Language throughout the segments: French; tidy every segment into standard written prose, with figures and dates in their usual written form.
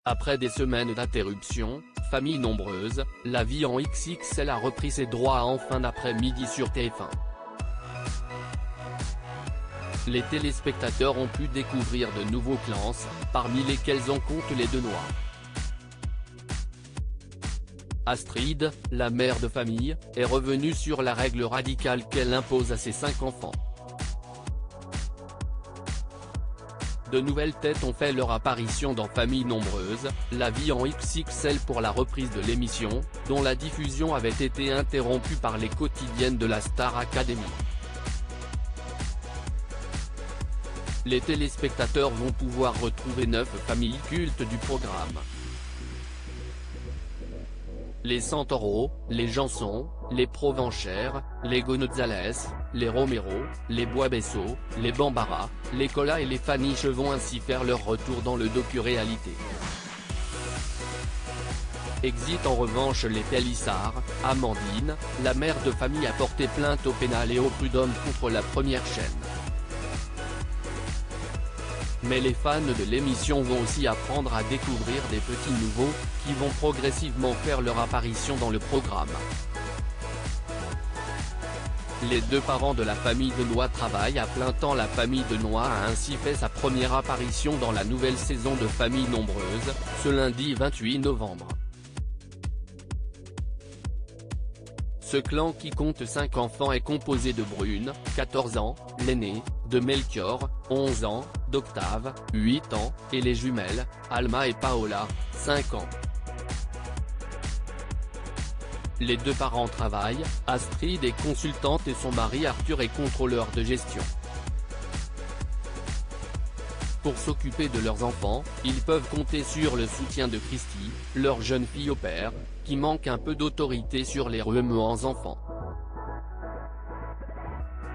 Après des semaines d'interruption, Famille nombreuse, la vie en XXL a repris ses droits en fin d'après-midi sur TF1. Les téléspectateurs ont pu découvrir de nouveaux clans, parmi lesquels on compte les deux Noirs. Astrid, la mère de famille, est revenue sur la règle radicale qu'elle impose à ses 5 enfants. De nouvelles têtes ont fait leur apparition dans Famille nombreuse, la vie en XXL pour la reprise de l'émission, dont la diffusion avait été interrompue par les quotidiennes de la Star Academy. Les téléspectateurs vont pouvoir retrouver 9 familles cultes du programme. Les Santoro, les Janson, les Provenchères, les Gonzalez, les Romero, les Boisbesso, les Bambara, les Cola et les Faniche vont ainsi faire leur retour dans le docu-réalité. Exit en revanche les Pélissard. Amandine, la mère de famille, a porté plainte au pénal et au prud'homme contre la première chaîne. Mais les fans de l'émission vont aussi apprendre à découvrir des petits nouveaux, qui vont progressivement faire leur apparition dans le programme. Les deux parents de la famille Denois travaillent à plein temps. La famille Denois a ainsi fait sa première apparition dans la nouvelle saison de Famille nombreuse, ce lundi 28 novembre. Ce clan qui compte 5 enfants est composé de Brune, 14 ans, l'aîné, de Melchior, 11 ans, d'Octave, 8 ans, et les jumelles, Alma et Paola, 5 ans. Les deux parents travaillent, Astrid est consultante et son mari Arthur est contrôleur de gestion. Pour s'occuper de leurs enfants, ils peuvent compter sur le soutien de Christy, leur jeune fille au père, qui manque un peu d'autorité sur les remuants enfants.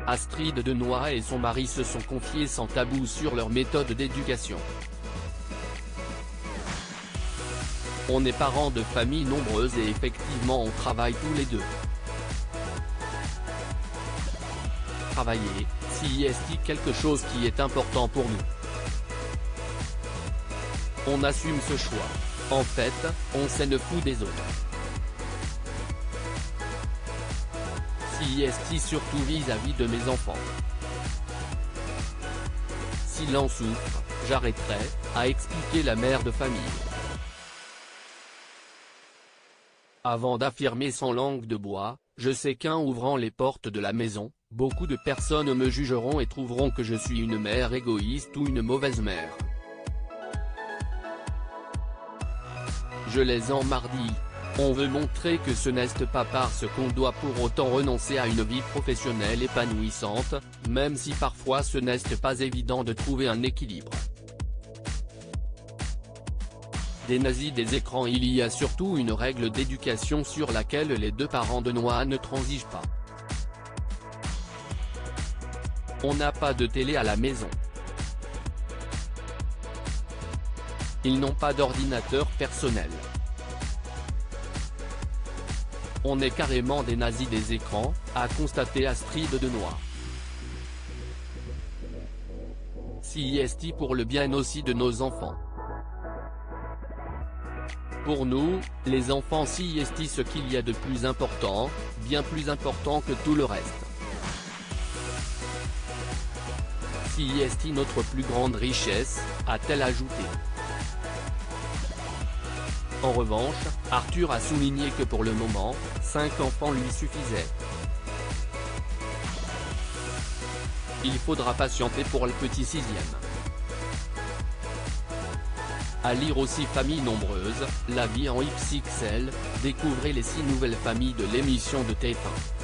Astrid Denois et son mari se sont confiés sans tabou sur leur méthode d'éducation. On est parents de famille nombreuse et effectivement on travaille tous les deux. Travailler, c'est quelque chose qui est important pour nous. On assume ce choix. En fait, on s'en fout des autres. C'est surtout vis-à-vis de mes enfants. S'il en souffre, j'arrêterai, a expliqué la mère de famille. Avant d'affirmer sans langue de bois, je sais qu'en ouvrant les portes de la maison, beaucoup de personnes me jugeront et trouveront que je suis une mère égoïste ou une mauvaise mère. Je les emmardis. On veut montrer que ce n'est pas parce qu'on doit pour autant renoncer à une vie professionnelle épanouissante, même si parfois ce n'est pas évident de trouver un équilibre. Des nazis des écrans. Il y a surtout une règle d'éducation sur laquelle les deux parents Denois ne transigent pas. On n'a pas de télé à la maison. Ils n'ont pas d'ordinateur personnel. On est carrément des nazis des écrans, a constaté Astrid Denois. C'est pour le bien aussi de nos enfants. Pour nous, les enfants, c'est ce qu'il y a de plus important, bien plus important que tout le reste. C'est notre plus grande richesse, a-t-elle ajouté. En revanche, Arthur a souligné que pour le moment, 5 enfants lui suffisaient. Il faudra patienter pour le petit 6e. À lire aussi Famille nombreuse, la vie en XXL, découvrez les 6 nouvelles familles de l'émission de TF1.